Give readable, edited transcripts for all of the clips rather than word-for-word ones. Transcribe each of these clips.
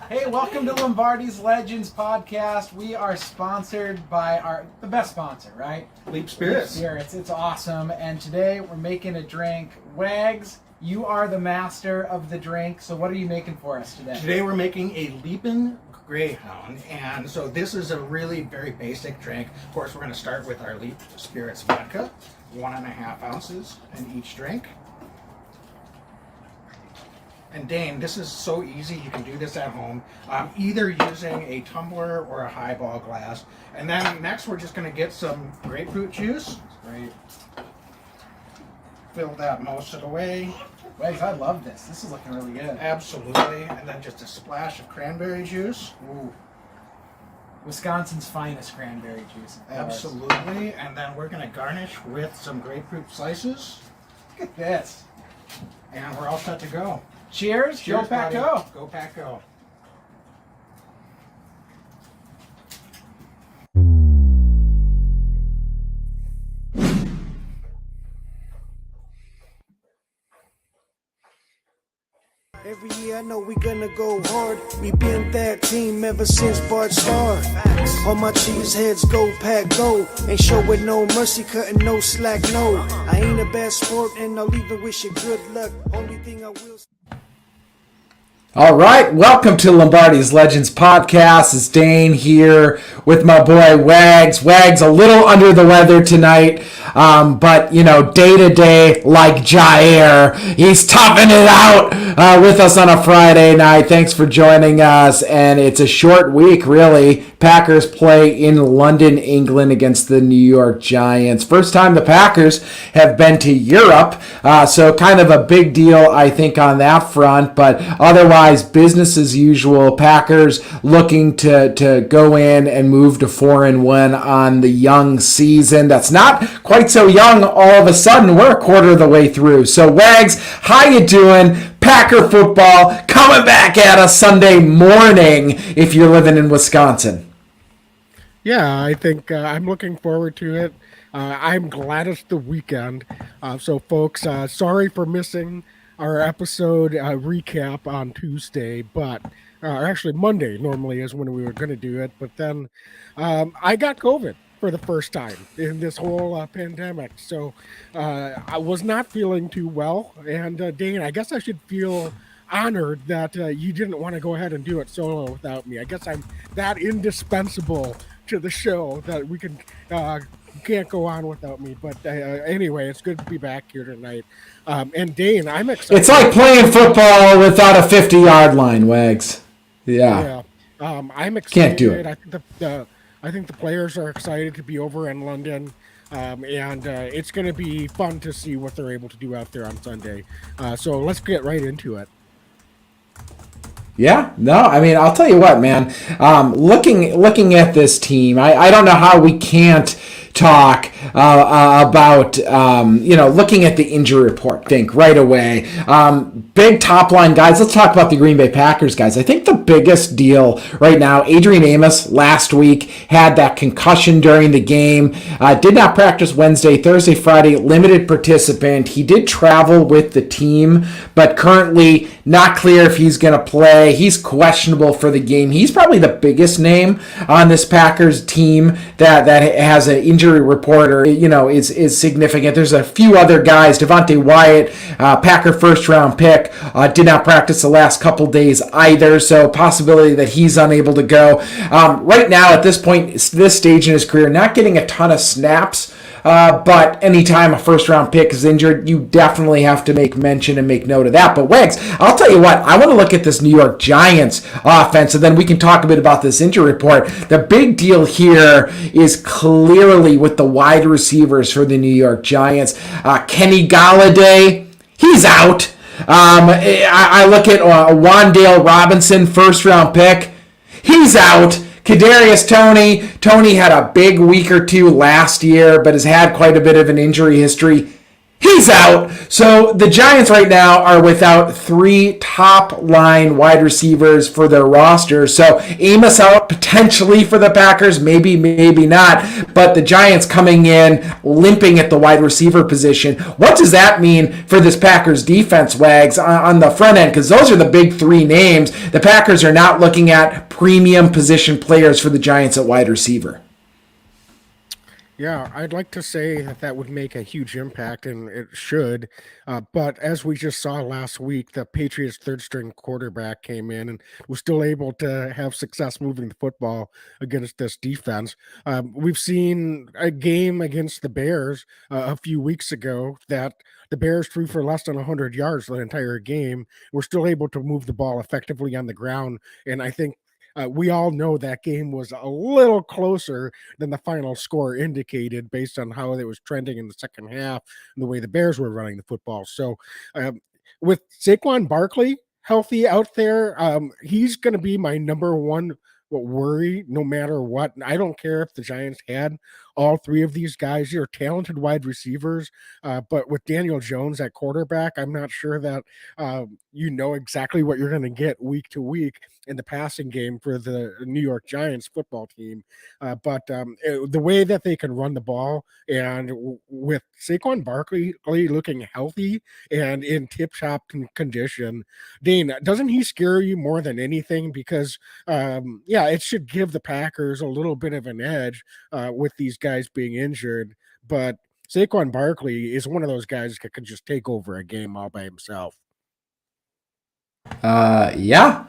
Hey, welcome to Lombardi's Legends podcast. We are sponsored by the best sponsor, right? Leap Spirits. Leap Spirits. It's awesome. And today we're making a drink. Wags, you are the master of the drink. So what are you making for us today? Today we're making a Leapin' Greyhound. And so this is a really very basic drink. Of course, we're going to start with our Leap Spirits vodka. 1.5 ounces in each drink. And Dane, this is so easy. You can do this at home, either using a tumbler or a highball glass. And then next, we're just going to get some grapefruit juice. Great. Fill that most of the way. Wags, I love this. This is looking really good. Absolutely. And then just a splash of cranberry juice. Ooh. Wisconsin's finest cranberry juice. Absolutely. And then we're going to garnish with some grapefruit slices. Look at this. And we're all set to go. Cheers. Cheers, Go Pack buddy. Go. Go Pack Go. Every year I know we gonna go hard. We been that team ever since Bart started. All my cheese heads go pack go. Ain't showing no mercy, cutting no slack, no. I ain't a bad sport and I'll even wish you good luck. Only thing I will. All right, welcome to Lombardi's Legends podcast. It's Dane here with my boy Wags. Wags a little under the weather tonight, but you know, day to day like Jair, he's toughing it out with us on a Friday night. Thanks for joining us, and it's a short week really. Packers play in London, England against the New York Giants. First time the Packers have been to Europe, so kind of a big deal I think on that front, but otherwise business as usual. Packers looking to go in and move to 4-1 on the young season. That's not quite so young all of a sudden. We're a quarter of the way through. So Wags, how you doing? Packer football coming back at us Sunday morning if you're living in Wisconsin. Yeah, I think I'm looking forward to it. I'm glad it's the weekend. So folks, sorry for missing our episode recap on Tuesday, but actually Monday normally is when we were going to do it. But then I got COVID for the first time in this whole pandemic. So I was not feeling too well. And Dane, I guess I should feel honored that you didn't want to go ahead and do it solo without me. I guess I'm that indispensable to the show that we can't go on without me. But anyway, it's good to be back here tonight. And Dane, I'm excited. It's like playing football without a 50-yard line, Wags. Yeah. I'm excited. Can't do it. I think the players are excited to be over in London. And it's going to be fun to see what they're able to do out there on Sunday. So let's get right into it. Yeah, no, I mean, I'll tell you what, man. Looking at this team, I don't know how we can't talk about looking at the injury report. Think right away. Big top line guys. Let's talk about the Green Bay Packers guys. I think the biggest deal right now, Adrian Amos last week had that concussion during the game. Did not practice Wednesday, Thursday, Friday. Limited participant. He did travel with the team, but currently not clear if he's going to play. He's questionable for the game. He's probably the biggest name on this Packers team that has an injury report or is significant. There's a few other guys. Devontae Wyatt, Packer first round pick, did not practice the last couple days either, so possibility that he's unable to go. Right now at this point, this stage in his career, not getting a ton of snaps. But anytime a first-round pick is injured, you definitely have to make mention and make note of that. But Wags, I'll tell you what, I want to look at this New York Giants offense, and then we can talk a bit about this injury report. The big deal here is clearly with the wide receivers for the New York Giants. Kenny Golladay, he's out. I look at Wan'Dale Robinson, first-round pick. He's out. Kadarius Toney had a big week or two last year, but has had quite a bit of an injury history. He's out. So the Giants right now are without 3 top line wide receivers for their roster. So Amos out potentially for the Packers, maybe not. But the Giants coming in limping at the wide receiver position. What does that mean for this Packers defense, Wags, on the front end? Because those are the big 3 names. The Packers are not looking at premium position players for the Giants at wide receiver. Yeah, I'd like to say that would make a huge impact, and it should. But as we just saw last week, the Patriots' third-string quarterback came in and was still able to have success moving the football against this defense. We've seen a game against the Bears a few weeks ago that the Bears threw for less than 100 yards the entire game. We're still able to move the ball effectively on the ground, and I think we all know that game was a little closer than the final score indicated based on how it was trending in the second half and the way the Bears were running the football. So with Saquon Barkley healthy out there, he's going to be my number one worry no matter what. I don't care if the Giants had all 3 of these guys. They're talented wide receivers, but with Daniel Jones at quarterback, I'm not sure that you know exactly what you're going to get week to week in the passing game for the New York Giants football team. But the way that they can run the ball, and with Saquon Barkley looking healthy and in tip-top condition, Dane, doesn't he scare you more than anything? Because, it should give the Packers a little bit of an edge with these guys being injured. But Saquon Barkley is one of those guys that could just take over a game all by himself. Yeah.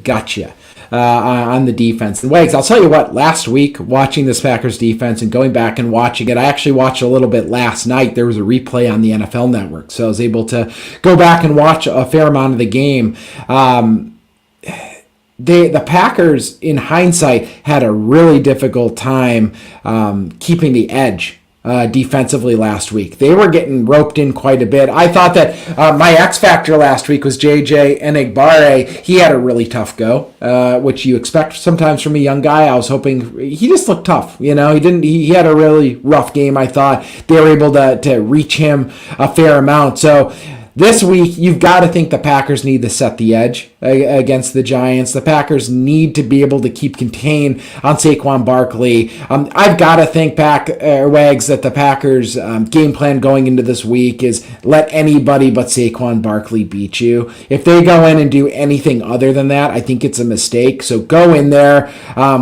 Gotcha on the defense. And Wags, I'll tell you what, last week, watching this Packers defense and going back and watching it, I actually watched a little bit last night. There was a replay on the NFL Network, so I was able to go back and watch a fair amount of the game. The Packers, in hindsight, had a really difficult time keeping the edge defensively last week. They were getting roped in quite a bit. I thought that my X factor last week was JJ Enagbare. He had a really tough go, which you expect sometimes from a young guy. I was hoping he just looked tough. You know, he had a really rough game. I thought they were able to reach him a fair amount. So this week, you've got to think the Packers need to set the edge against the Giants. The Packers need to be able to keep contain on Saquon Barkley. I've got to think, Wags, that the Packers' game plan going into this week is let anybody but Saquon Barkley beat you. If they go in and do anything other than that, I think it's a mistake. So go in there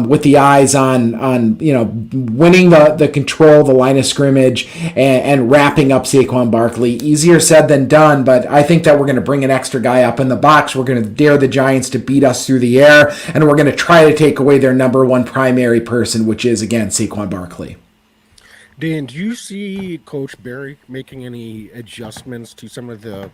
with the eyes on winning the control, the line of scrimmage, and wrapping up Saquon Barkley. Easier said than done. But I think that we're going to bring an extra guy up in the box. We're going to dare the Giants to beat us through the air, and we're going to try to take away their number one primary person, which is, again, Saquon Barkley. Dan, do you see Coach Barry making any adjustments to some of the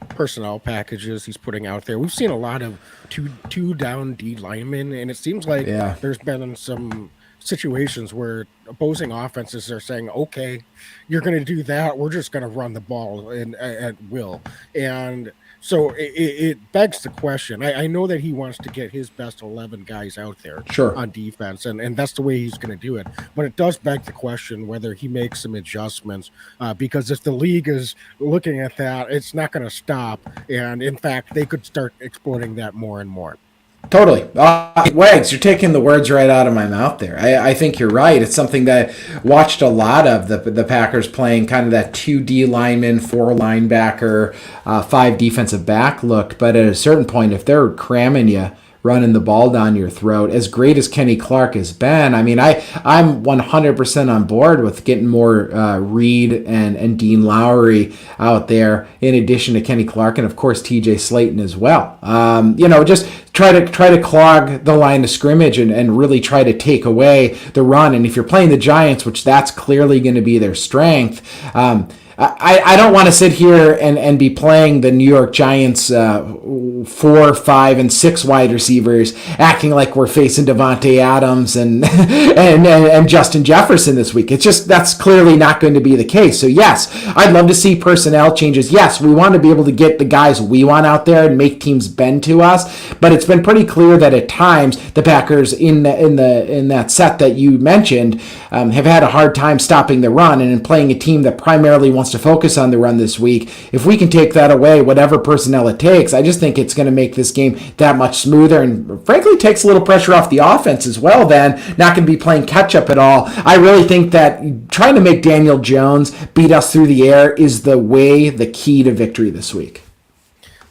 personnel packages he's putting out there? We've seen a lot of two down D linemen, and it seems like there's been some situations where opposing offenses are saying, okay, you're going to do that, we're just going to run the ball at will. And so it begs the question. I know that he wants to get his best 11 guys out there on defense, and that's the way he's going to do it. But it does beg the question whether he makes some adjustments, because if the league is looking at that, it's not going to stop. And in fact, they could start exploiting that more and more. Totally. Wags, you're taking the words right out of my mouth there. I think you're right. It's something that watched a lot of the Packers playing kind of that 2D lineman, 4 linebacker, 5 defensive back look. But at a certain point, if they're cramming you, running the ball down your throat, as great as Kenny Clark has been, I mean, I'm 100% on board with getting more Reed and Dean Lowry out there, in addition to Kenny Clark and, of course, TJ Slayton as well. Just try to clog the line of scrimmage and really try to take away the run. And if you're playing the Giants, which that's clearly going to be their strength, I don't want to sit here and be playing the New York Giants 4, 5, and 6 wide receivers, acting like we're facing Devontae Adams and and Justin Jefferson this week. It's just that's clearly not going to be the case. So yes, I'd love to see personnel changes. Yes, we want to be able to get the guys we want out there and make teams bend to us. But it's been pretty clear that at times the Packers in that set that you mentioned have had a hard time stopping the run, and in playing a team that primarily wants to focus on the run this week, if we can take that away, whatever personnel it takes, I just think it's going to make this game that much smoother, and frankly takes a little pressure off the offense as well. Then not going to be playing catch up at all. I really think that trying to make Daniel Jones beat us through the air is the key to victory this week.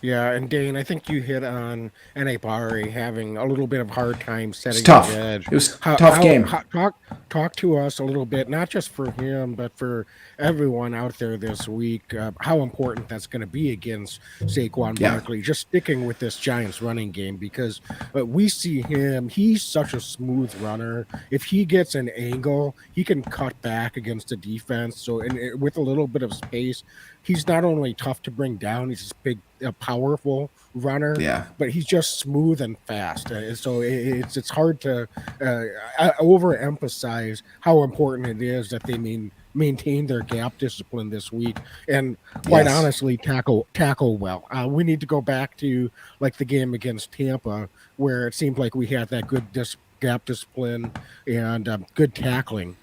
Yeah, and Dane, I think you hit on Bakhtiari having a little bit of hard time setting It's tough. the edge. It was a tough game. Talk to us a little bit, not just for him, but for everyone out there this week, how important that's going to be against Saquon Barkley, just sticking with this Giants running game, because we see him, he's such a smooth runner. If he gets an angle, he can cut back against the defense. So with a little bit of space, he's not only tough to bring down, he's this big, powerful runner, but he's just smooth and fast. So it's hard to overemphasize how important it is that they maintain their gap discipline this week, and quite honestly tackle well. We need to go back to like the game against Tampa, where it seemed like we had that good gap discipline and good tackling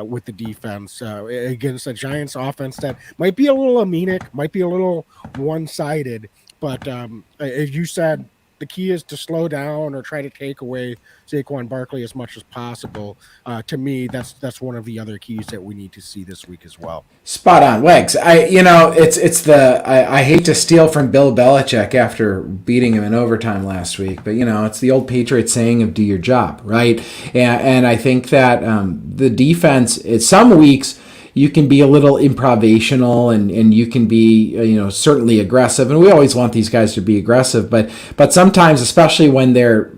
with the defense against a Giants offense that might be a little anemic, might be a little one-sided, but as you said, the key is to slow down or try to take away Saquon Barkley as much as possible. To me, that's one of the other keys that we need to see this week as well. Spot on, Wags. I hate to steal from Bill Belichick after beating him in overtime last week, but it's the old Patriot saying of "do your job," right? And I think that the defense, some weeks, you can be a little improvisational and you can be, certainly aggressive. And we always want these guys to be aggressive, but sometimes, especially when they're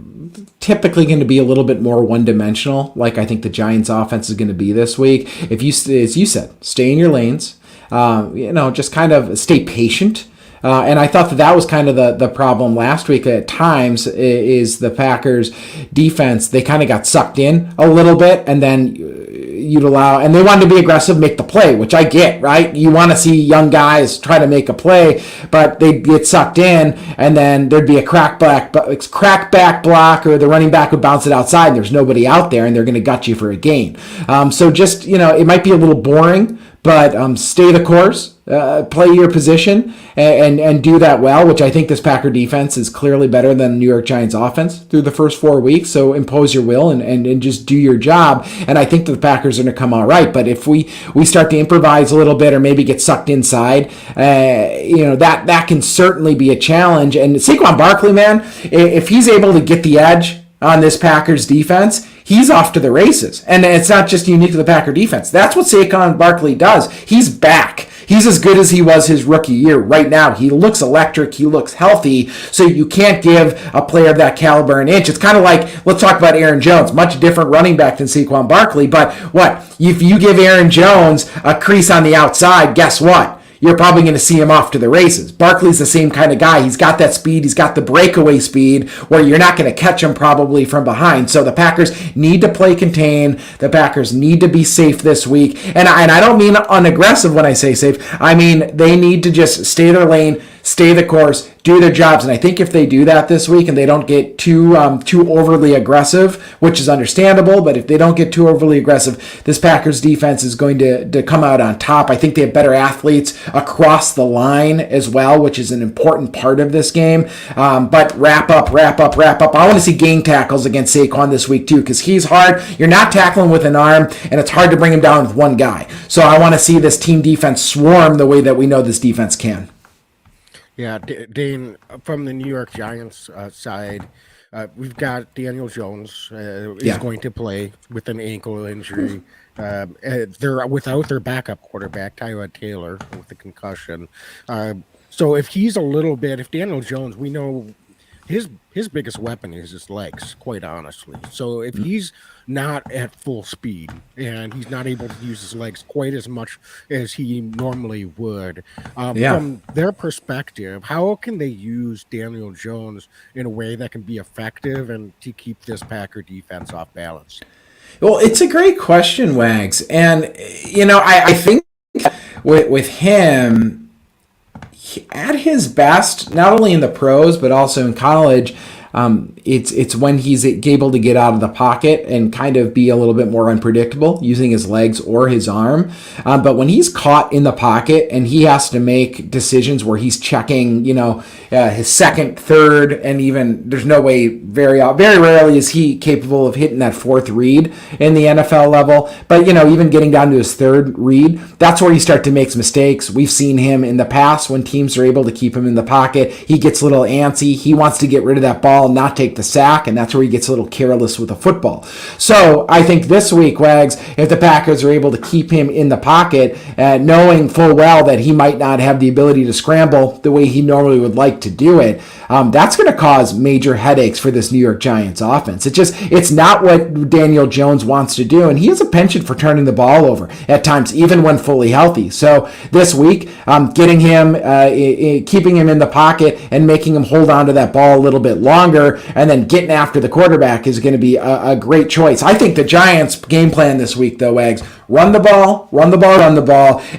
typically going to be a little bit more one-dimensional, like I think the Giants offense is going to be this week. If you, as you said, stay in your lanes, just kind of stay patient. And I thought that was kind of the problem last week at times is the Packers defense. They kind of got sucked in a little bit, and then and they wanted to be aggressive, make the play, which I get, right? You want to see young guys try to make a play, but they'd get sucked in, and then there'd be a crackback block, or the running back would bounce it outside, and there's nobody out there, and they're going to gut you for a gain. So just, it might be a little boring, but stay the course. Play your position and do that well, which I think this Packer defense is clearly better than the New York Giants offense through the first 4 weeks. So impose your will and just do your job. And I think that the Packers are going to come all right. But if we start to improvise a little bit or maybe get sucked inside, that can certainly be a challenge. And Saquon Barkley, man, if he's able to get the edge on this Packers defense, he's off to the races. And it's not just unique to the Packer defense. That's what Saquon Barkley does. He's back. He's as good as he was his rookie year. Right now, he looks electric. He looks healthy. So you can't give a player of that caliber an inch. It's kind of like, let's talk about Aaron Jones. Much different running back than Saquon Barkley. But if you give Aaron Jones a crease on the outside, guess what? You're probably going to see him off to the races. Barkley's the same kind of guy. He's got that speed. He's got the breakaway speed where you're not going to catch him probably from behind. So the Packers need to play contain. The Packers need to be safe this week. And I don't mean unaggressive when I say safe. I mean they need to just stay their lane, stay the course, do their jobs. And I think if they do that this week and they don't get too overly aggressive, which is understandable, but if they don't get too overly aggressive, this Packers defense is going to come out on top. I think they have better athletes across the line as well, which is an important part of this game. But wrap up. I want to see gang tackles against Saquon this week too, because he's hard. You're not tackling with an arm, and it's hard to bring him down with one guy. So I want to see this team defense swarm the way that we know this defense can. Yeah, Dane, from the New York Giants side, we've got Daniel Jones is going to play with an ankle injury. They're without their backup quarterback, Tyrod Taylor, with the concussion. So if he's if Daniel Jones, we know his biggest weapon is his legs, quite honestly. So if he's not at full speed and he's not able to use his legs quite as much as he normally would, from their perspective, how can they use Daniel Jones in a way that can be effective and to keep this Packer defense off balance? Well, it's a great question, Wags. And, I think with him, at his best, not only in the pros, but also in college, it's when he's able to get out of the pocket and kind of be a little bit more unpredictable using his legs or his arm. But when he's caught in the pocket and he has to make decisions where he's checking, his second, third, and even there's no way, very rarely is he capable of hitting that fourth read in the NFL level. But, even getting down to his third read, that's where you start to make mistakes. We've seen him in the past when teams are able to keep him in the pocket. He gets a little antsy. He wants to get rid of that ball and not take the sack, and that's where he gets a little careless with the football. So I think this week, Wags, if the Packers are able to keep him in the pocket, knowing full well that he might not have the ability to scramble the way he normally would like to do it, that's going to cause major headaches for this New York Giants offense. It's not what Daniel Jones wants to do, and he has a penchant for turning the ball over at times, even when fully healthy. So this week, getting him, keeping him in the pocket and making him hold on to that ball a little bit longer and then getting after the quarterback is going to be a great choice. I think the Giants' game plan this week, though, Wags, run the ball,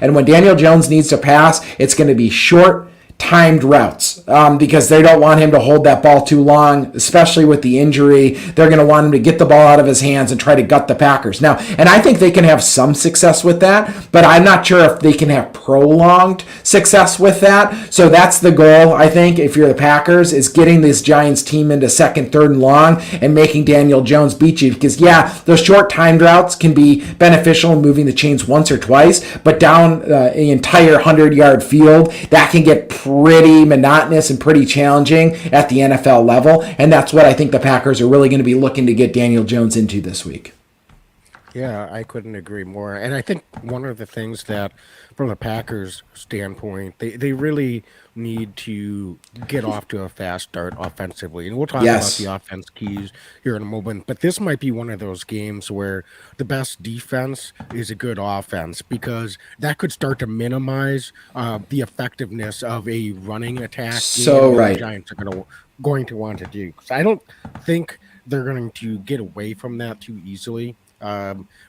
and when Daniel Jones needs to pass, it's going to be short, timed routes because they don't want him to hold that ball too long, especially with the injury. They're going to want him to get the ball out of his hands and try to gut the Packers. Now, and I think they can have some success with that, but I'm not sure if they can have prolonged success with that. So that's the goal, I think, if you're the Packers, is getting this Giants team into second, third, and long and making Daniel Jones beat you because, those short timed routes can be beneficial in moving the chains once or twice, but down the entire 100-yard field, that can get pretty monotonous and pretty challenging at the NFL level, and that's what I think the Packers are really going to be looking to get Daniel Jones into this week. Yeah, I couldn't agree more. And I think one of the things that, from the Packers' standpoint, they really need to get off to a fast start offensively. And we'll talk about the offense keys here in a moment. But this might be one of those games where the best defense is a good offense because that could start to minimize the effectiveness of a running attack. So right. The Giants are going to want to do. So I don't think they're going to get away from that too easily.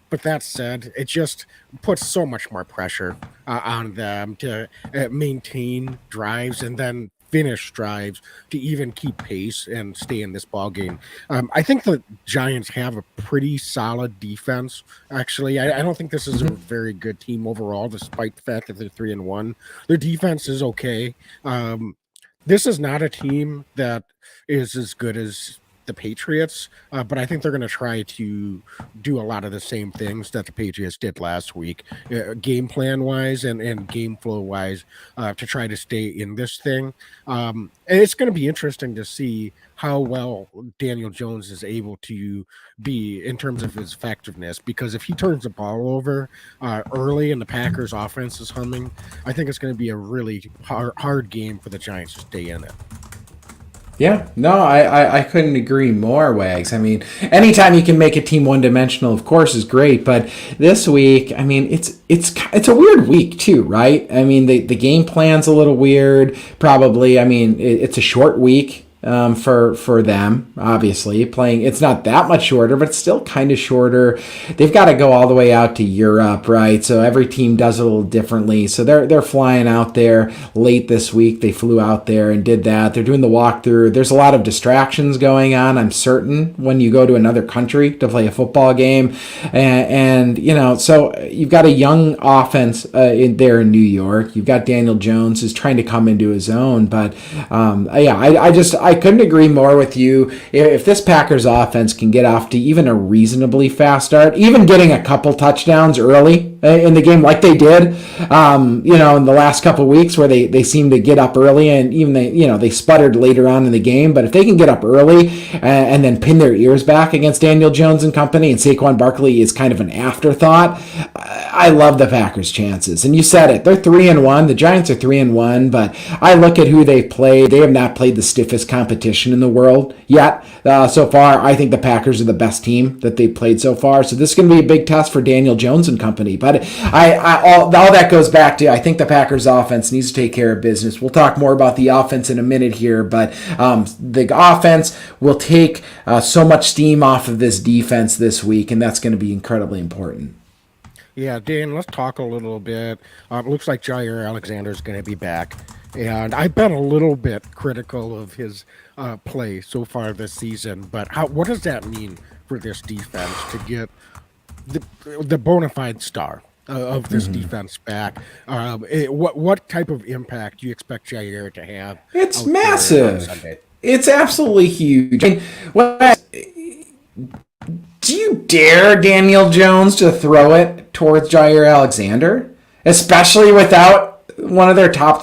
But that said, it just puts so much more pressure on them to maintain drives and then finish drives to even keep pace and stay in this ball game. I think the Giants have a pretty solid defense. Actually, I don't think this is a very good team overall, despite the fact that they're 3-1. Their defense is okay. This is not a team that is as good as the Patriots, but I think they're going to try to do a lot of the same things that the Patriots did last week, game plan wise and game flow wise, to try to stay in this thing. And it's going to be interesting to see how well Daniel Jones is able to be in terms of his effectiveness, because if he turns the ball over early and the Packers offense is humming, I think it's going to be a really hard game for the Giants to stay in it. Yeah, no, I couldn't agree more, Wags. I mean, anytime you can make a team one-dimensional, of course, is great. But this week, I mean, it's a weird week too, right? I mean, the game plan's a little weird, probably. I mean, it's a short week for them, obviously. Playing, it's not that much shorter, but it's still kind of shorter. They've got to go all the way out to Europe, right? So every team does it a little differently. So they're flying out there late this week. They flew out there and did that. They're doing the walkthrough. There's a lot of distractions going on, I'm certain, when you go to another country to play a football game. And so you've got a young offense there in New York. You've got Daniel Jones who's trying to come into his own. But I couldn't agree more with you. If this Packers offense can get off to even a reasonably fast start, even getting a couple touchdowns early in the game like they did, in the last couple of weeks where they seem to get up early and even they sputtered later on in the game. But if they can get up early and then pin their ears back against Daniel Jones and company, and Saquon Barkley is kind of an afterthought, I love the Packers' chances. And you said it, they're 3-1. The Giants are 3-1, but I look at who they've played. They have not played the stiffest competition in the world yet. So far, I think the Packers are the best team that they've played so far. So this is going to be a big test for Daniel Jones and company. But all that goes back to, I think the Packers offense needs to take care of business. We'll talk more about the offense in a minute here, but the offense will take so much steam off of this defense this week, and that's going to be incredibly important. Yeah, Dan, let's talk a little bit. It looks like Jair Alexander is going to be back. And I've been a little bit critical of his play so far this season. But what does that mean for this defense to get the bona fide star of this defense back? What type of impact do you expect Jair to have? It's massive. It's absolutely huge. I mean, do you dare Daniel Jones to throw it towards Jair Alexander, especially without any of their top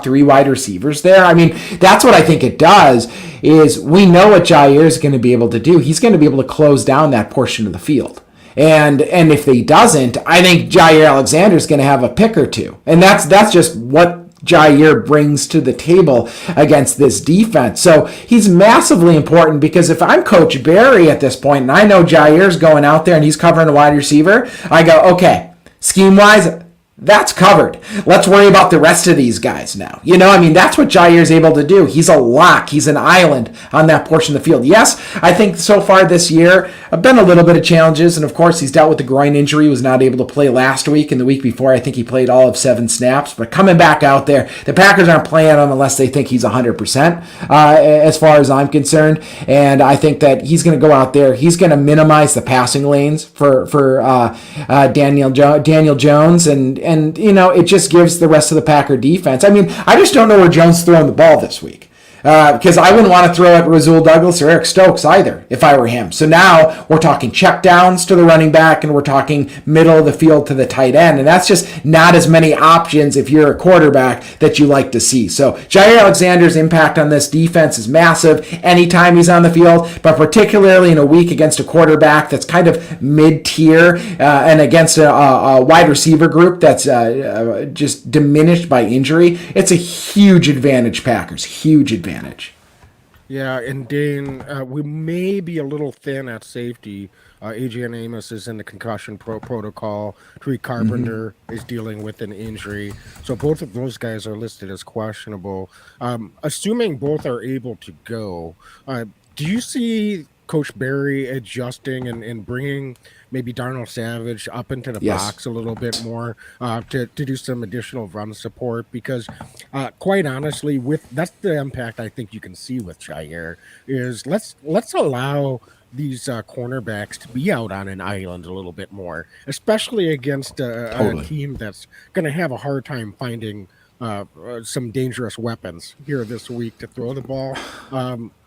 three wide receivers there? I mean, that's what I think it does, is we know what Jair is going to be able to do. He's going to be able to close down that portion of the field. And if he doesn't, I think Jair Alexander is going to have a pick or two. And that's just what Jair brings to the table against this defense. So he's massively important, because if I'm Coach Barry at this point and I know Jair's going out there and he's covering a wide receiver, I go, okay, scheme-wise, that's covered. Let's worry about the rest of these guys now. That's what Jair's able to do. He's a lock. He's an island on that portion of the field. Yes, I think so far this year, been a little bit of challenges, and of course he's dealt with the groin injury, was not able to play last week, and the week before I think he played all of 7 snaps, but coming back out there, the Packers aren't playing him unless they think he's 100% as far as I'm concerned, and I think that he's going to go out there, he's going to minimize the passing lanes for Daniel Jones, and it just gives the rest of the Packer defense. I mean, I just don't know where Jones is throwing the ball this week. Because I wouldn't want to throw at Rasul Douglas or Eric Stokes either if I were him. So now we're talking checkdowns to the running back, and we're talking middle of the field to the tight end. And that's just not as many options if you're a quarterback that you like to see. So Jair Alexander's impact on this defense is massive anytime he's on the field, but particularly in a week against a quarterback that's kind of mid-tier and against a wide receiver group that's just diminished by injury. It's a huge advantage, Packers. Huge advantage. Yeah, and Dane, we may be a little thin at safety. Adrian Amos is in the concussion protocol. Tariq Carpenter is dealing with an injury. So both of those guys are listed as questionable. Assuming both are able to go, do you see Coach Barry adjusting and bringing maybe Darnell Savage up into the box a little bit more to do some additional run support? Because quite honestly, that's the impact I think you can see with Jair is let's allow these cornerbacks to be out on an island a little bit more, especially against a team that's going to have a hard time finding some dangerous weapons here this week to throw the ball.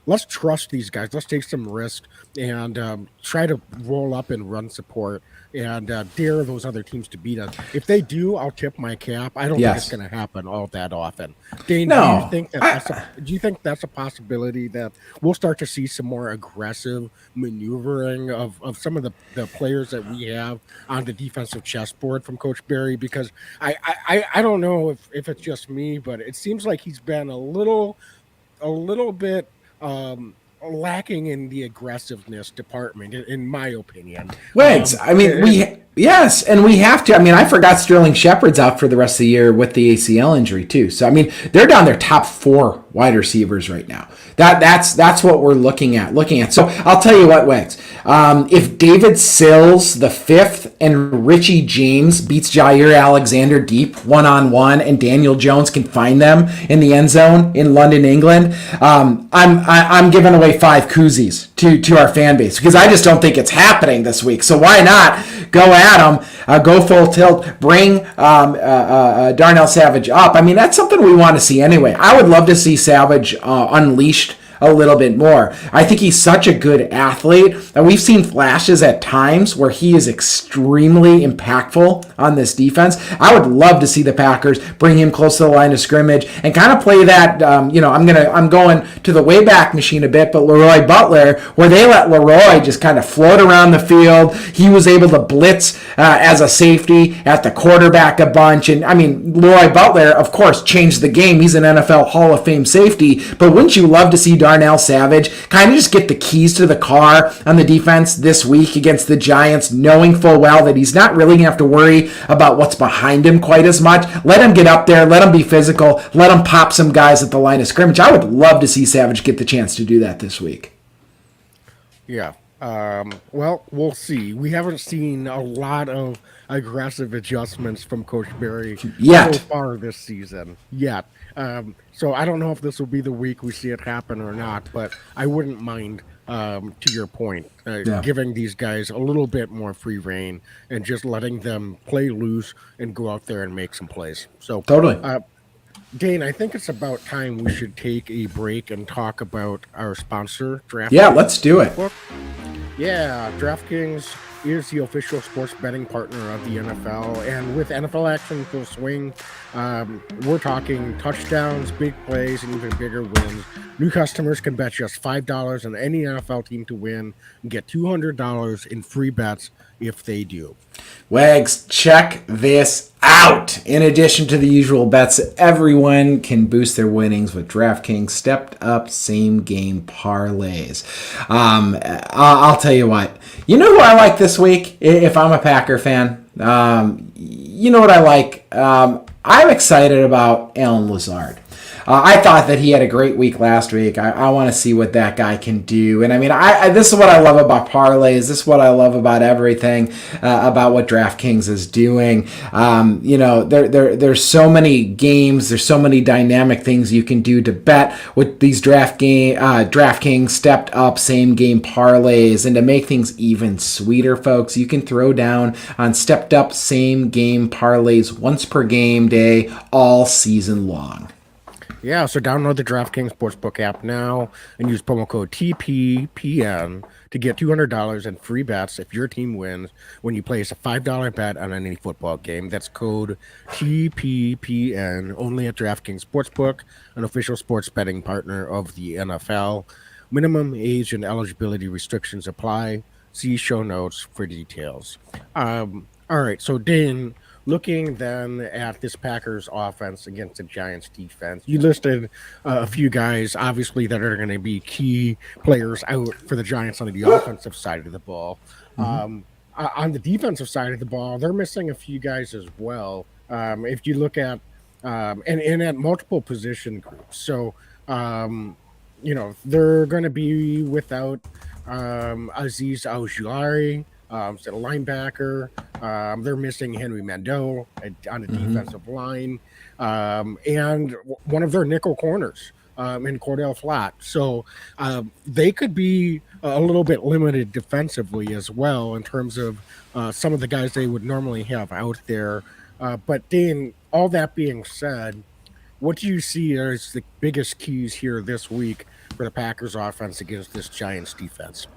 Let's trust these guys. Let's take some risk and try to roll up and run support and dare those other teams to beat us. If they do, I'll tip my cap. I don't think it's going to happen all that often. Dane, do you think that's a possibility that we'll start to see some more aggressive maneuvering of some of the players that we have on the defensive chessboard from Coach Barry? Because I don't know if it's just me, but it seems like he's been a little bit lacking in the aggressiveness department, in my opinion. Wags, yes, and we have to. I mean, I forgot Sterling Shepard's out for the rest of the year with the ACL injury too. So I mean, they're down their top 4 wide receivers right now. That's what we're looking at. So I'll tell you what, Wags. If David Sills, the 5th, and Richie James beats Jair Alexander deep 1-on-1, and Daniel Jones can find them in the end zone in London, England, I'm giving away 5 koozies to our fan base, because I just don't think it's happening this week. So why not go at them, go full tilt, bring Darnell Savage up? I mean, that's something we want to see anyway. I would love to see Savage unleashed a little bit more. I think he's such a good athlete, and we've seen flashes at times where he is extremely impactful on this defense. I would love to see the Packers bring him close to the line of scrimmage and kind of play that, I'm going to the Wayback Machine a bit, but Leroy Butler, where they let Leroy just kind of float around the field. He was able to blitz as a safety at the quarterback a bunch. And I mean, Leroy Butler, of course, changed the game. He's an NFL Hall of Fame safety. But wouldn't you love to see Darnell Savage kind of just get the keys to the car on the defense this week against the Giants, knowing full well that he's not really going to have to worry about what's behind him quite as much. Let him get up there. Let him be physical. Let him pop some guys at the line of scrimmage. I would love to see Savage get the chance to do that this week. Yeah. Well, we'll see. We haven't seen a lot of aggressive adjustments from Coach Berry so far this season yet. So I don't know if this will be the week we see it happen or not, but I wouldn't mind, to your point, giving these guys a little bit more free reign and just letting them play loose and go out there and make some plays. So totally. Dane, I think it's about time we should take a break and talk about our sponsor, DraftKings. Yeah, let's do it. Yeah, DraftKings is the official sports betting partner of the NFL, and with NFL action in full swing, we're talking touchdowns, big plays, and even bigger wins. New customers can bet just $5 on any NFL team to win and get $200 in free bets if they do. Wags, check this out. In addition to the usual bets, everyone can boost their winnings with DraftKings stepped up same game parlays. I'll tell you what. You know who I like this week? If I'm a Packer fan, you know what I like? I'm excited about Alan Lazard. I thought that he had a great week last week. I want to see what that guy can do. And I mean, this is what I love about parlays. This is what I love about everything about what DraftKings is doing. There's so many games. There's so many dynamic things you can do to bet with these DraftKings stepped up same game parlays. And to make things even sweeter, folks, you can throw down on stepped up same game parlays once per game day all season long. Yeah, so download the DraftKings Sportsbook app now and use promo code TPPN to get $200 in free bets if your team wins when you place a $5 bet on any football game. That's code TPPN, only at DraftKings Sportsbook, an official sports betting partner of the NFL. Minimum age and eligibility restrictions apply. See show notes for details. All right, so Dane, looking then at this Packers offense against the Giants defense, you listed a few guys, obviously, that are going to be key players out for the Giants on the offensive side of the ball. On the defensive side of the ball, they're missing a few guys as well. If you look at, and at multiple position groups. So, they're going to be without Azeez Ojulari, linebacker. They're missing Henry Mandel on the defensive line, and one of their nickel corners in Cordell Flatt. So they could be a little bit limited defensively as well in terms of some of the guys they would normally have out there. But Dane, all that being said, what do you see as the biggest keys here this week for the Packers offense against this Giants defense?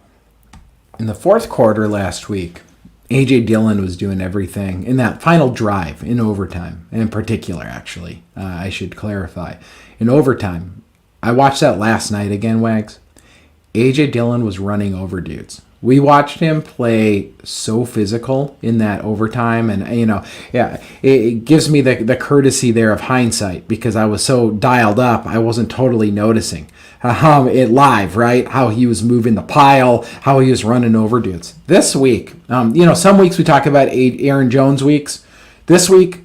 In the fourth quarter last week, A.J. Dillon was doing everything in that final drive in overtime, in particular, actually. I should clarify. In overtime, I watched that last night again, Wags. A.J. Dillon was running over dudes. We watched him play so physical in that overtime, and it gives me the courtesy there of hindsight because I was so dialed up, I wasn't totally noticing it live, right? How he was moving the pile, how he was running over dudes. This week, some weeks we talk about Aaron Jones weeks. This week,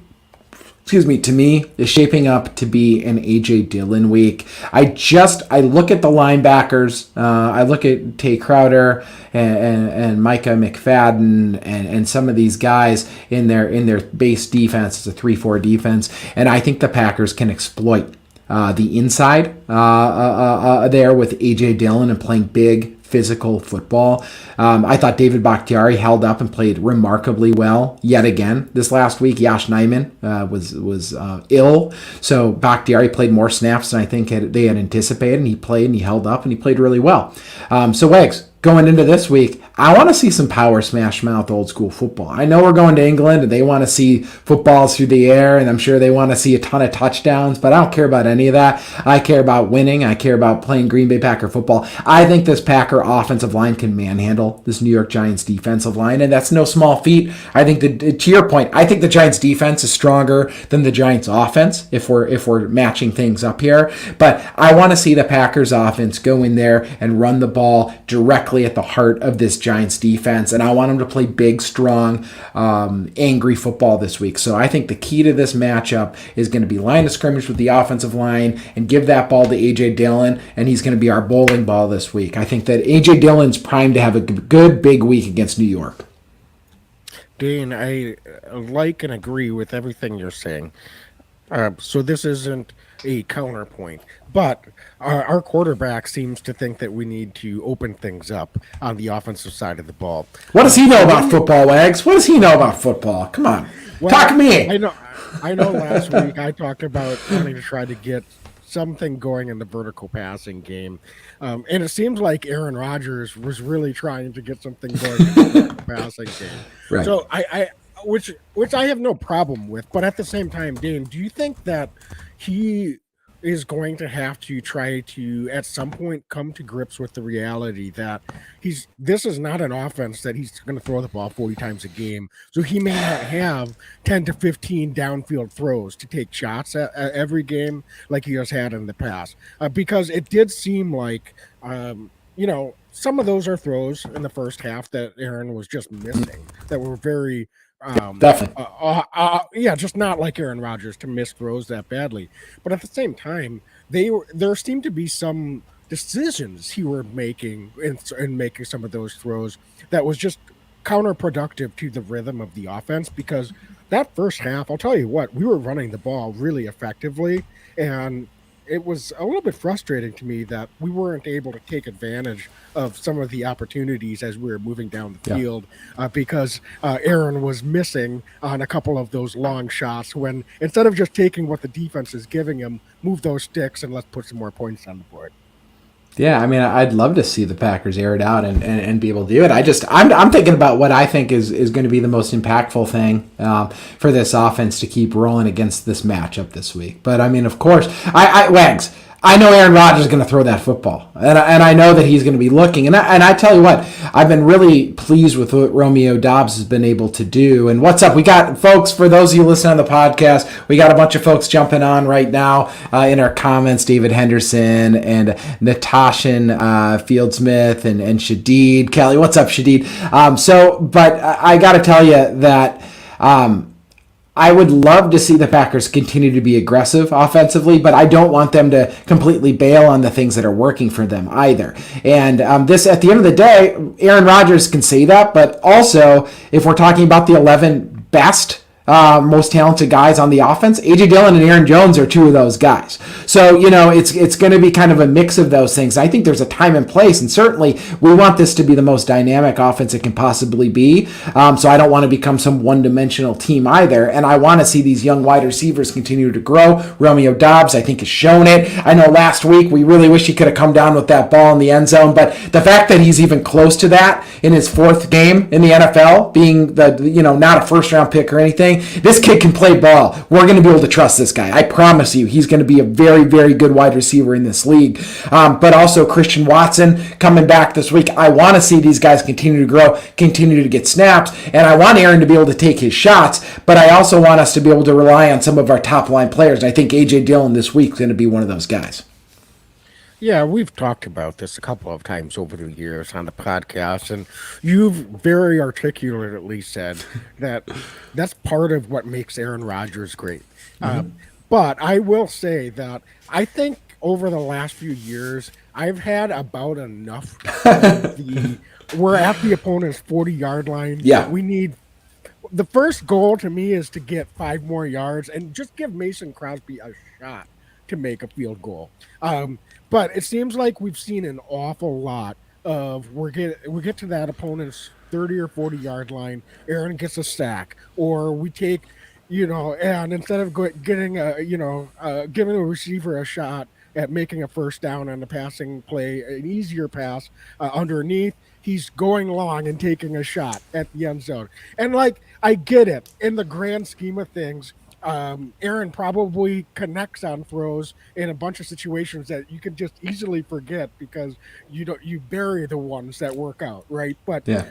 to me, is shaping up to be an A.J. Dillon week. I look at the linebackers. I look at Tay Crowder and Micah McFadden and some of these guys in their base defense. It's a 3-4 defense, and I think the Packers can exploit the inside there with A.J. Dillon and playing big, physical football. I thought David Bakhtiari held up and played remarkably well yet again this last week. Yash Nyman was ill, so Bakhtiari played more snaps than I think they had anticipated, and he played and he held up and he played really well. So Wags, going into this week, I want to see some power smash mouth old school football. I know we're going to England and they want to see footballs through the air, and I'm sure they want to see a ton of touchdowns, but I don't care about any of that. I care about winning. I care about playing Green Bay Packer football. I think this Packer offensive line can manhandle this New York Giants defensive line, and that's no small feat. I think that, to your point, I think the Giants defense is stronger than the Giants offense if we're matching things up here. But I want to see the Packers offense go in there and run the ball directly at the heart of this Giants defense, and I want them to play big, strong, angry football this week. So I think the key to this matchup is going to be line of scrimmage with the offensive line and give that ball to A.J. Dillon, and he's going to be our bowling ball this week. I think that A.J. Dillon's primed to have a good, big week against New York. Dane, I like and agree with everything you're saying. So this isn't a counterpoint, but our quarterback seems to think that we need to open things up on the offensive side of the ball. What does he know about football, Wags? What does he know about football? Come on, talk to me. I know last week I talked about wanting to try to get something going in the vertical passing game. And it seems like Aaron Rodgers was really trying to get something going in the vertical passing game. Right. So which I have no problem with, but at the same time, Dane, do you think that he is going to have to try to at some point come to grips with the reality that this is not an offense that he's going to throw the ball 40 times a game, so he may not have 10 to 15 downfield throws to take shots at every game like he has had in the past, because it did seem like some of those are throws in the first half that Aaron was just missing, that were very Definitely. Just not like Aaron Rodgers to miss throws that badly. But at the same time, there seemed to be some decisions he were making in making some of those throws that was just counterproductive to the rhythm of the offense, because that first half, I'll tell you what, we were running the ball really effectively, and it was a little bit frustrating to me that we weren't able to take advantage of some of the opportunities as we were moving down the field, because Aaron was missing on a couple of those long shots, when instead of just taking what the defense is giving him, move those sticks and let's put some more points on the board. Yeah, I mean, I'd love to see the Packers air it out and be able to do it. I'm thinking about what I think is going to be the most impactful thing for this offense to keep rolling against this matchup this week. But I mean, of course, Wags, I know Aaron Rodgers is going to throw that football, and I know that he's going to be looking. And I tell you what, I've been really pleased with what Romeo Doubs has been able to do. And what's up? We got folks, for those of you listening on the podcast, we got a bunch of folks jumping on right now in our comments. David Henderson and Natashan Fieldsmith and Shadid. Kelly, what's up, Shadid? But I got to tell you that I would love to see the Packers continue to be aggressive offensively, but I don't want them to completely bail on the things that are working for them either. And this, at the end of the day, Aaron Rodgers can say that, but also if we're talking about the 11 best, most talented guys on the offense, A.J. Dillon and Aaron Jones are two of those guys. So, it's going to be kind of a mix of those things. I think there's a time and place, and certainly we want this to be the most dynamic offense it can possibly be. So I don't want to become some one-dimensional team either, and I want to see these young wide receivers continue to grow. Romeo Doubs, I think, has shown it. I know last week we really wish he could have come down with that ball in the end zone, but the fact that he's even close to that in his fourth game in the NFL, being not a first-round pick or anything, this kid can play ball. We're going to be able to trust this guy. I promise you, he's going to be a very, very good wide receiver in this league. But also Christian Watson coming back this week. I want to see these guys continue to grow, continue to get snaps, and I want Aaron to be able to take his shots, but I also want us to be able to rely on some of our top-line players. And I think A.J. Dillon this week is going to be one of those guys. Yeah, we've talked about this a couple of times over the years on the podcast, and you've very articulately said that that's part of what makes Aaron Rodgers great. But I will say that I think over the last few years, I've had about enough of we're at the opponent's 40-yard line. Yeah. We need the first goal to me is to get 5 more yards and just give Mason Crosby a shot to make a field goal. But it seems like we've seen an awful lot of we get to that opponent's 30 or 40-yard line, Aaron gets a sack, or we take, and instead of getting giving a receiver a shot at making a first down on the passing play, an easier pass underneath, he's going long and taking a shot at the end zone. And like, I get it in the grand scheme of things. Aaron probably connects on throws in a bunch of situations that you can just easily forget because you bury the ones that work out, right? But Yeah.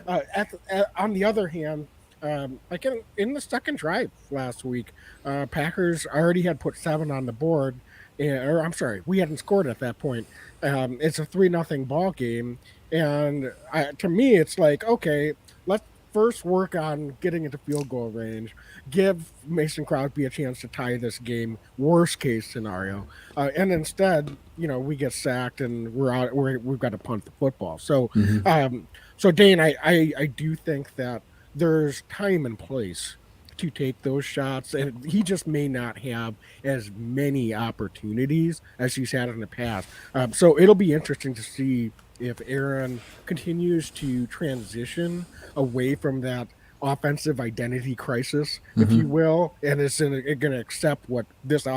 On the other hand, like in the second drive last week, Packers already had put 7 on the board, or I'm sorry, we hadn't scored at that point. It's a 3-0 ball game, and to me, it's like, okay, let's first work on getting into field goal range, give Mason Crosby a chance to tie this game, worst case scenario, and instead, we get sacked and we've got to punt the football. So, so Dane, I do think that there's time and place to take those shots, and he just may not have as many opportunities as he's had in the past. So it'll be interesting to see if Aaron continues to transition away from that offensive identity crisis, if you will, and is going to accept what this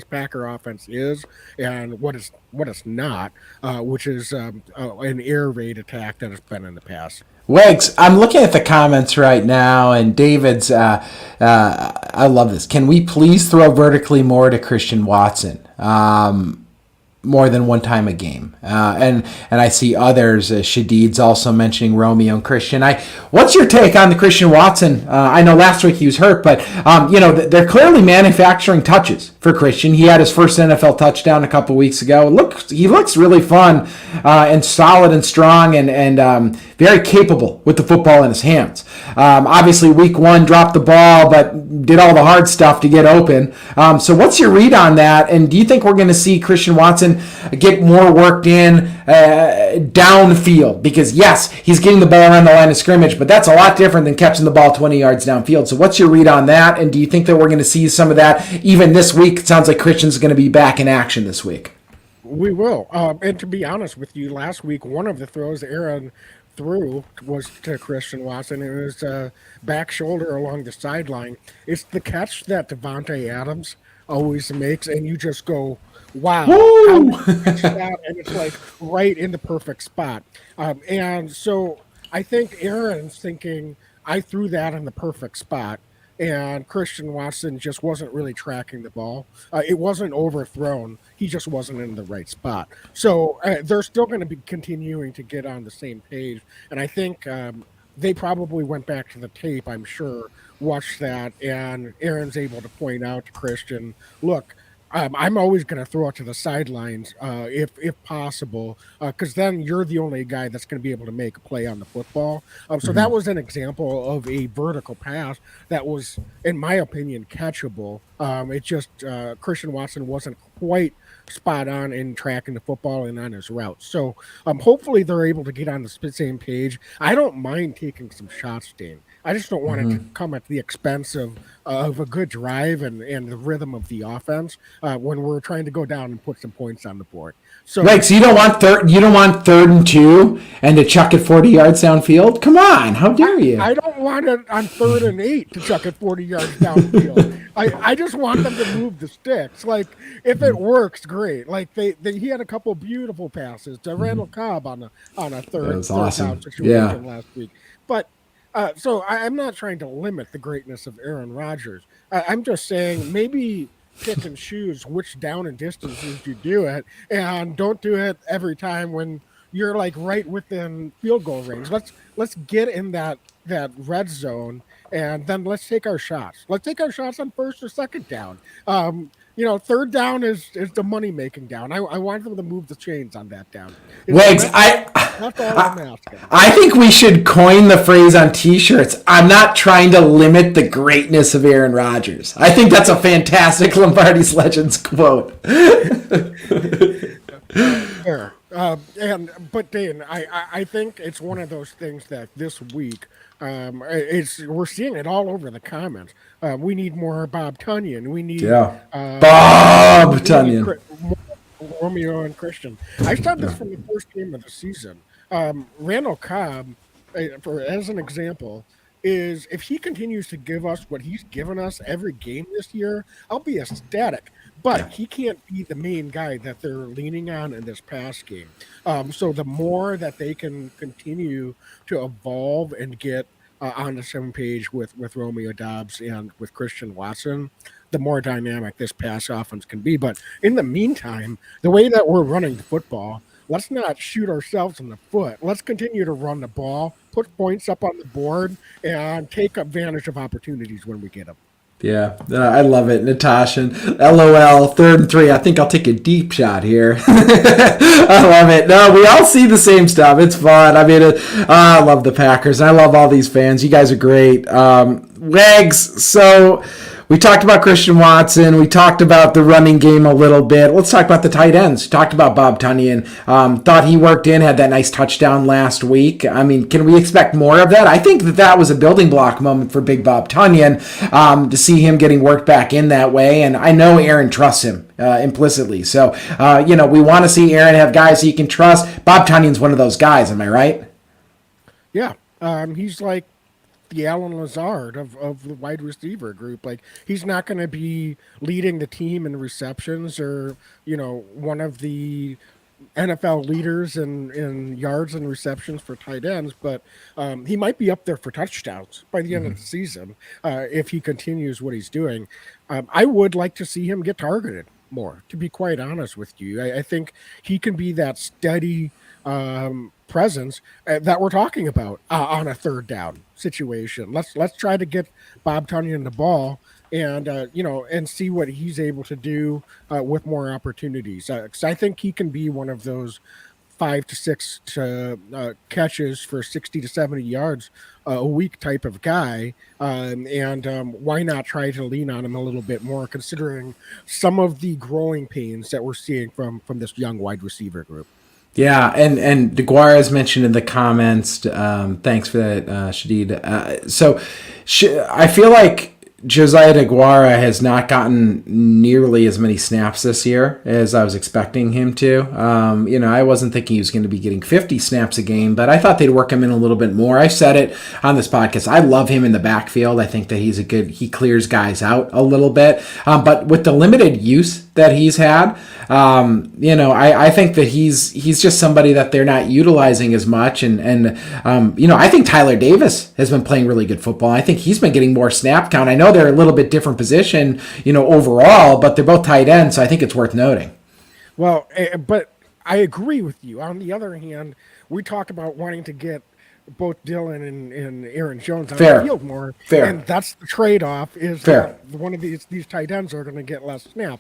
Packer offense is and what it's not, which is an air raid attack that it's been in the past. Wags, I'm looking at the comments right now, and David's, I love this. Can we please throw vertically more to Christian Watson? More than one time a game. And I see others, Shadid's also mentioning Romeo and Christian. What's your take on the Christian Watson? I know last week he was hurt, but they're clearly manufacturing touches for Christian. He had his first NFL touchdown a couple weeks ago. He looks really fun and solid and strong and very capable with the football in his hands. Obviously, week 1 dropped the ball, but did all the hard stuff to get open. So what's your read on that? And do you think we're going to see Christian Watson get more worked in downfield? Because yes, he's getting the ball around the line of scrimmage, but that's a lot different than catching the ball 20 yards downfield. So what's your read on that? And do you think that we're going to see some of that even this week? It sounds like Christian's going to be back in action this week. We will. And to be honest with you, last week, one of the throws Aaron threw was to Christian Watson. It was back shoulder along the sideline. It's the catch that Devontae Adams always makes, and you just go, wow, how did you catch that? And it's like right in the perfect spot. And so I think Aaron's thinking, I threw that in the perfect spot, and Christian Watson just wasn't really tracking the ball. It wasn't overthrown. He just wasn't in the right spot. So they're still going to be continuing to get on the same page. And I think they probably went back to the tape, I'm sure, watched that, and Aaron's able to point out to Christian, look, I'm always going to throw it to the sidelines if possible, because then you're the only guy that's going to be able to make a play on the football. So that was an example of a vertical pass that was, in my opinion, catchable. It just Christian Watson wasn't quite spot on in tracking the football and on his route. So hopefully they're able to get on the same page. I don't mind taking some shots, Dane. I just don't want it to come at the expense of a good drive and the rhythm of the offense when we're trying to go down and put some points on the board. So, Right, so you don't want 3rd and 2 and to chuck it 40 yards downfield? Come on, how dare you? I don't want it on 3rd and 8 to chuck it 40 yards downfield. I just want them to move the sticks. Like, if it works, great. Like he had a couple beautiful passes to Randall Cobb on a third down situation last week. But so I'm not trying to limit the greatness of Aaron Rodgers. I'm just saying maybe pick and choose which down and distances you do it, and don't do it every time when you're like right within field goal range. Let's get in that red zone, and then let's take our shots. Let's take our shots on 1st or 2nd down. 3rd down is the money making down. I want them to move the chains on that down. Wags, I think we should coin the phrase on T-shirts. I'm not trying to limit the greatness of Aaron Rodgers. I think that's a fantastic Lombardi's Legends quote. Fair. But Dane, I think it's one of those things that this week we're seeing it all over the comments. We need more Bob Tunyon. We need Bob Tunyon. Romeo and Christian. I said this from the first game of the season. Randall Cobb, as an example, is if he continues to give us what he's given us every game this year, I'll be ecstatic. But he can't be the main guy that they're leaning on in this pass game. So the more that they can continue to evolve and get on the same page with Romeo Doubs and with Christian Watson, the more dynamic this pass offense can be. But in the meantime, the way that we're running the football, let's not shoot ourselves in the foot. Let's continue to run the ball, put points up on the board, and take advantage of opportunities when we get them. Yeah, I love it. Natasha, LOL, 3rd and 3. I think I'll take a deep shot here. I love it. No, we all see the same stuff. It's fun. I mean, I love the Packers. I love all these fans. You guys are great. Wags, so we talked about Christian Watson. We talked about the running game a little bit. Let's talk about the tight ends. Talked about Bob Tunyon. Thought he worked in, had that nice touchdown last week. I mean, can we expect more of that? I think that was a building block moment for Big Bob Tunyon, to see him getting worked back in that way. And I know Aaron trusts him implicitly. So, we want to see Aaron have guys he can trust. Bob Tunyon's one of those guys. Am I right? Yeah. He's like the Alan Lazard of the wide receiver group. Like, he's not going to be leading the team in receptions or, one of the NFL leaders in yards and receptions for tight ends, but he might be up there for touchdowns by the end of the season if he continues what he's doing. I would like to see him get targeted more, to be quite honest with you. I think he can be that steady presence that we're talking about on a 3rd down situation. Let's try to get Bob Tunyon the ball and and see what he's able to do with more opportunities. Because I think he can be one of those 5 to 6 catches for 60 to 70 yards a week type of guy, and why not try to lean on him a little bit more, considering some of the growing pains that we're seeing from this young wide receiver group. Yeah, and DeGuara is mentioned in the comments. Thanks for that, Shadid. So I feel like Josiah DeGuara has not gotten nearly as many snaps this year as I was expecting him to. I wasn't thinking he was going to be getting 50 snaps a game, but I thought they'd work him in a little bit more. I said it on this podcast. I love him in the backfield. I think that he clears guys out a little bit. But with the limited use that he's had, I think that he's just somebody that they're not utilizing as much. And I think Tyler Davis has been playing really good football. I think he's been getting more snap count. I know they're a little bit different position, overall, but they're both tight ends, so I think it's worth noting. Well, but I agree with you. On the other hand, we talked about wanting to get both Dylan and Aaron Jones on the field more. Fair. And that's the trade-off, is that one of these tight ends are going to get less snap.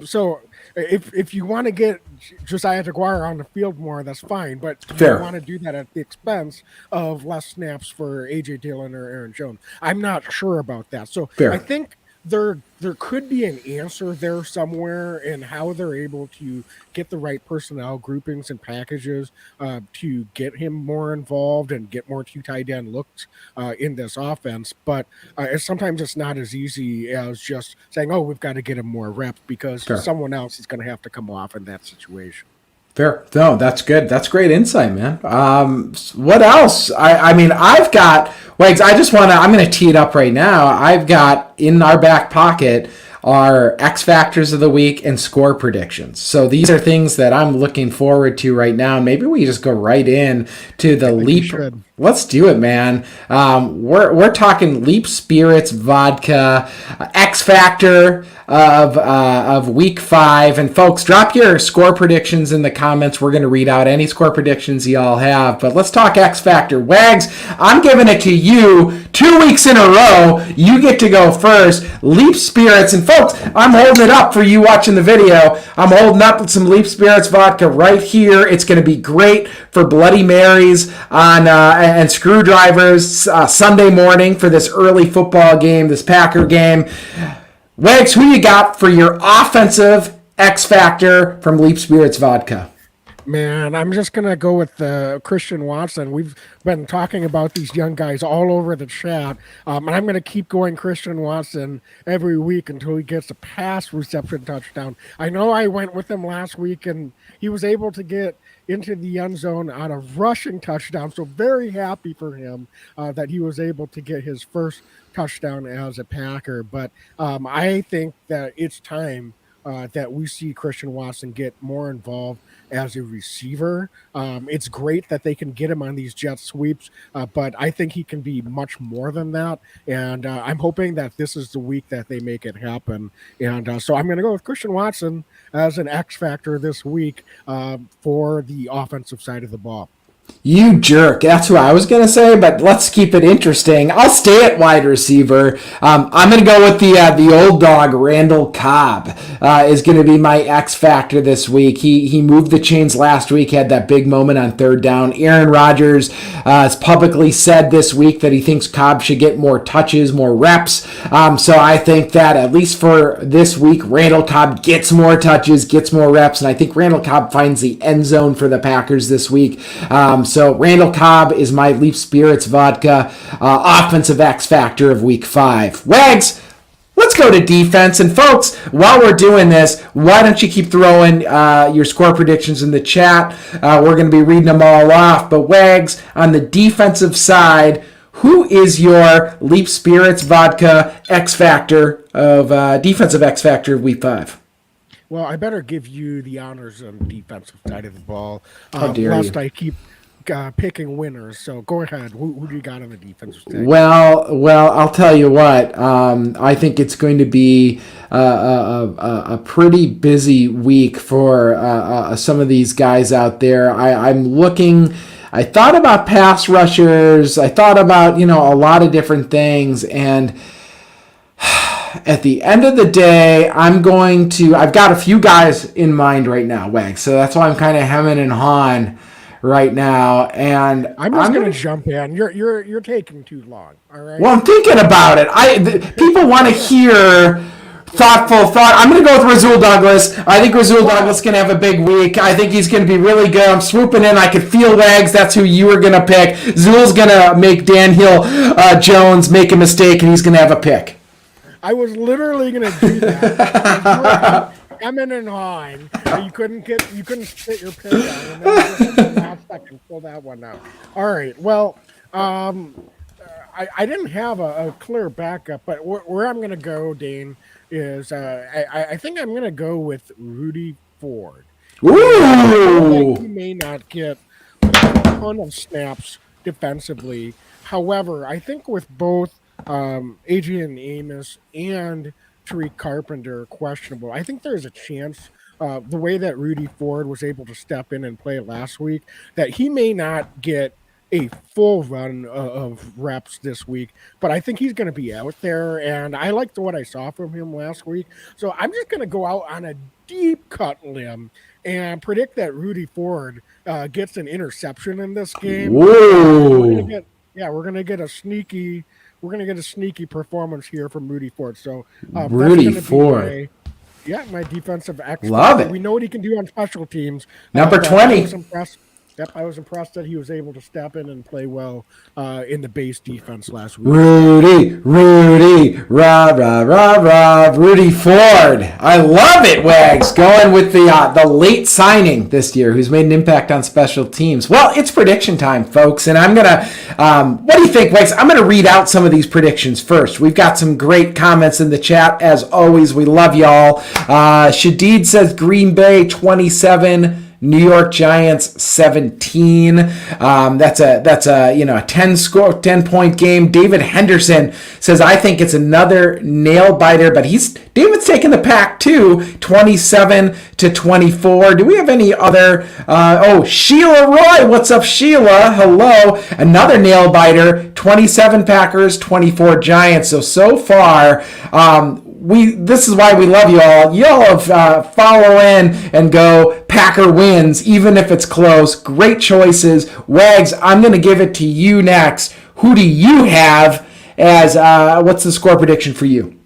So if you want to get Josiah DeGuara on the field more, that's fine. But you want to do that at the expense of less snaps for A.J. Dillon or Aaron Jones. I'm not sure about that. So I think there could be an answer there somewhere in how they're able to get the right personnel groupings and packages to get him more involved and get more 2 tight end looks in this offense. But sometimes it's not as easy as just saying, oh, we've got to get him more reps, because someone else is going to have to come off in that situation. Fair. No, that's good. That's great insight, man. What else? I mean, I've got, Wags, I'm going to tee it up right now. I've got in our back pocket our X Factors of the week and score predictions. So these are things that I'm looking forward to right now. Maybe we just go right in to the Leap. Let's do it, man. We're talking Leap Spirits Vodka, X Factor of week 5. And folks, drop your score predictions in the comments. We're going to read out any score predictions y'all have. But let's talk X Factor. Wags, I'm giving it to you 2 weeks in a row. You get to go first. Leap Spirits. And folks, I'm holding it up for you watching the video. I'm holding up some Leap Spirits Vodka right here. It's going to be great for Bloody Marys and screwdrivers Sunday morning for this early football game, this Packer game. Wags, who you got for your offensive X Factor from Leap Spirits Vodka? Man, I'm just going to go with Christian Watson. We've been talking about these young guys all over the chat, and I'm going to keep going Christian Watson every week until he gets a pass reception touchdown. I know I went with him last week, and he was able to get into the end zone on a rushing touchdown, so very happy for him that he was able to get his first touchdown as a Packer. But I think that it's time that we see Christian Watson get more involved as a receiver. It's great that they can get him on these jet sweeps, but I think he can be much more than that. And I'm hoping that this is the week that they make it happen. And so I'm going to go with Christian Watson as an X factor this week for the offensive side of the ball. You jerk. That's who I was going to say, but let's keep it interesting. I'll stay at wide receiver. I'm going to go with the old dog, Randall Cobb, is going to be my X factor this week. He moved the chains last week, had that big moment on third down. Aaron Rodgers has publicly said this week that he thinks Cobb should get more touches, more reps. So I think that at least for this week, Randall Cobb gets more touches, gets more reps, and I think Randall Cobb finds the end zone for the Packers this week. So Randall Cobb is my Leaf Spirits Vodka offensive X factor of week 5. Wags, let's go to defense. And folks, while we're doing this, why don't you keep throwing your score predictions in the chat? We're going to be reading them all off. But Wags, on the defensive side, who is your Leaf Spirits Vodka X factor of defensive X factor of week 5? Well, I better give you the honors on the defensive side of the ball. How dare lest you. I keep picking winners. So go ahead. Who do you got on the defensive side? Well, I'll tell you what. I think it's going to be a pretty busy week for some of these guys out there. I'm looking. I thought about pass rushers. I thought about a lot of different things, and at the end of the day, I've got a few guys in mind right now, Wags. So that's why I'm kind of hemming and hawing right now. And I'm just going to jump in. You're taking too long. All right. Well, I'm thinking about it. People want to hear thoughtful thought. I'm going to go with Rasul Douglas. I think Rasul Douglas is going to have a big week. I think he's going to be really good. I'm swooping in. I could feel Wags. That's who you were going to pick. Zul's going to make Dan Hill Jones make a mistake, and he's going to have a pick. I was literally going to do that. Emmett and Hine, you couldn't spit your pick out, and then just in the last second pull that one out. All right, well, I didn't have a clear backup, but where I'm going to go, Dane, is I think I'm going to go with Rudy Ford. Ooh! He may not get a ton of snaps defensively. However, I think with both Adrian Amos and Tariq Carpenter questionable, I think there's a chance the way that Rudy Ford was able to step in and play last week, that he may not get a full run of reps this week, but I think he's going to be out there, and I liked what I saw from him last week. So I'm just going to go out on a deep cut limb and predict that Rudy Ford gets an interception in this game. Whoa! We're going to get a sneaky performance here from Rudy Ford. So Rudy Ford. My defensive X. Love it. We know what he can do on special teams. Number 20. I was impressed that he was able to step in and play well in the base defense last week. Rudy, Rudy Ford. I love it, Wags. Going with the late signing this year, who's made an impact on special teams. Well, it's prediction time, folks, and I'm gonna. What do you think, Wags? I'm gonna read out some of these predictions first. We've got some great comments in the chat as always. We love y'all. Shadid says Green Bay 27. New York Giants 17. That's a 10-point game. David Henderson says, I think it's another nail biter, but David's taking the pack too, 27-24. Do we have any other? Sheila Roy. What's up, Sheila? Hello. Another nail biter, 27 Packers, 24 Giants. So far, this is why we love you all. Y'all have follow in and go Packer wins, even if it's close. Great choices. Wags, I'm going to give it to you next. Who do you have as what's the score prediction for you?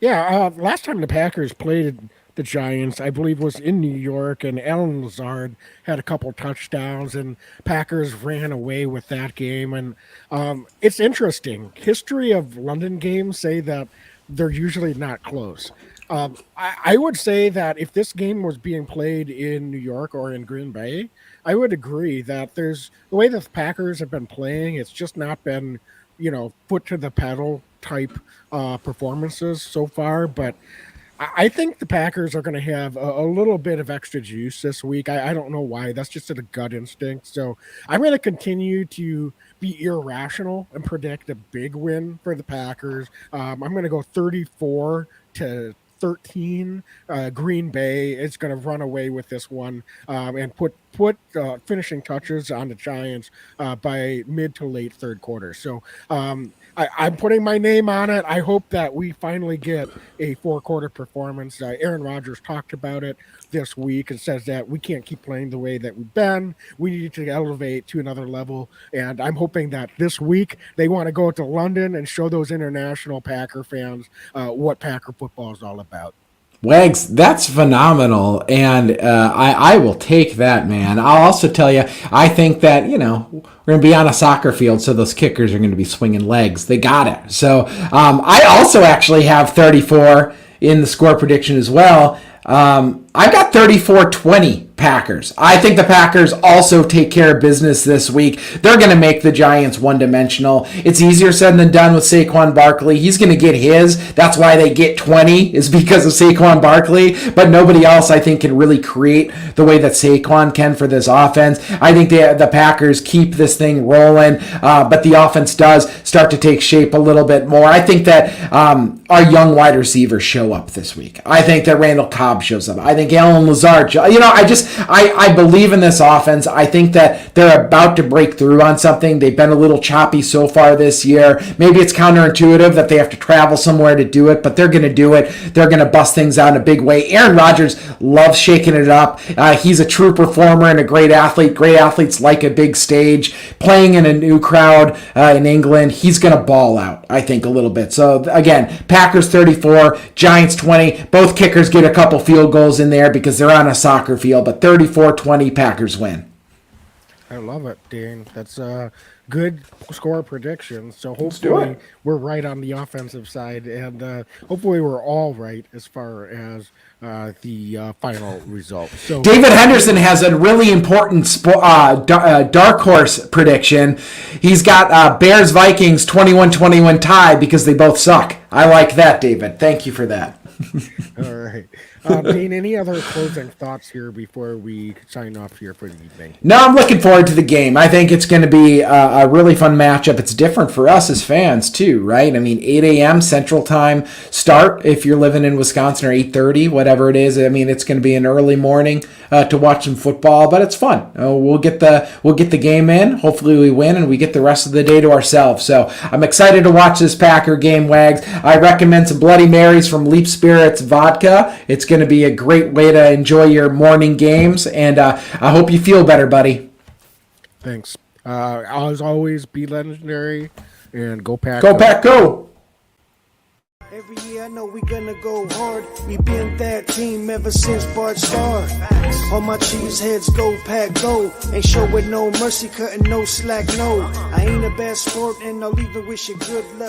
Yeah, last time the Packers played the Giants. I believe was in New York, and Alan Lazard had a couple touchdowns, and Packers ran away with that game. And it's interesting. History of London games say that they're usually not close. I would say that if this game was being played in New York or in Green Bay, I would agree that there's the way the Packers have been playing, it's just not been, foot to the pedal type performances so far. But I think the Packers are going to have a little bit of extra juice this week. I don't know why. That's just a gut instinct. So I'm going to continue to be irrational and predict a big win for the Packers. I'm going to go 34-13. Green Bay is going to run away with this one and put finishing touches on the Giants by mid to late third quarter. So I'm putting my name on it. I hope that we finally get a 4-quarter performance. Aaron Rodgers talked about it this week and says that we can't keep playing the way that we've been. We need to elevate to another level. And I'm hoping that this week they want to go to London and show those international Packer fans what Packer football is all about. Wags, that's phenomenal, and I will take that, man. I'll also tell you, I think that, we're going to be on a soccer field, so those kickers are going to be swinging legs. They got it. So I also actually have 34 in the score prediction as well. I got 34-20 Packers. I think the Packers also take care of business this week. They're going to make the Giants one-dimensional. It's easier said than done with Saquon Barkley. He's going to get his. That's why they get 20 is because of Saquon Barkley. But nobody else, I think, can really create the way that Saquon can for this offense. I think the Packers keep this thing rolling, but the offense does start to take shape a little bit more. I think that our young wide receivers show up this week. I think that Randall Cobb shows up. I think Alan Lazard. I believe in this offense. I think that they're about to break through on something. They've been a little choppy so far this year. Maybe it's counterintuitive that they have to travel somewhere to do it, but they're going to do it. They're going to bust things out in a big way. Aaron Rodgers loves shaking it up. He's a true performer and a great athlete. Great athletes like a big stage. Playing in a new crowd in England, he's going to ball out, I think, a little bit. So, again, Packers 34, Giants 20. Both kickers get a couple field goals in there because they're on a soccer field, but 34-20 Packers win. I love it, Dane. That's a good score prediction. So hopefully we're right on the offensive side, and hopefully we're all right as far as the final result. So David Henderson has a really important dark horse prediction. He's got Bears-Vikings 21-21 tie because they both suck. I like that, David. Thank you for that. All right. Dane, any other closing thoughts here before we sign off here for the evening? No, I'm looking forward to the game. I think it's going to be a really fun matchup. It's different for us as fans, too, right? I mean, 8 a.m. Central Time start if you're living in Wisconsin, or 8:30, whatever it is. I mean, it's going to be an early morning to watch some football, but it's fun. We'll get the game in. Hopefully we win, and we get the rest of the day to ourselves. So I'm excited to watch this Packer game, Wags. I recommend some Bloody Marys from Leap Spirits Vodka. It's going to be a great way to enjoy your morning games, and I hope you feel better, buddy. Thanks. As always, be legendary and go Pack. Go Pack, go! Every year I know we gonna go hard. We been that team ever since Bart started. All my cheese heads go Pack go. Ain't showing no mercy, cutting no slack, no. I ain't a bad sport and I'll even wish you good luck.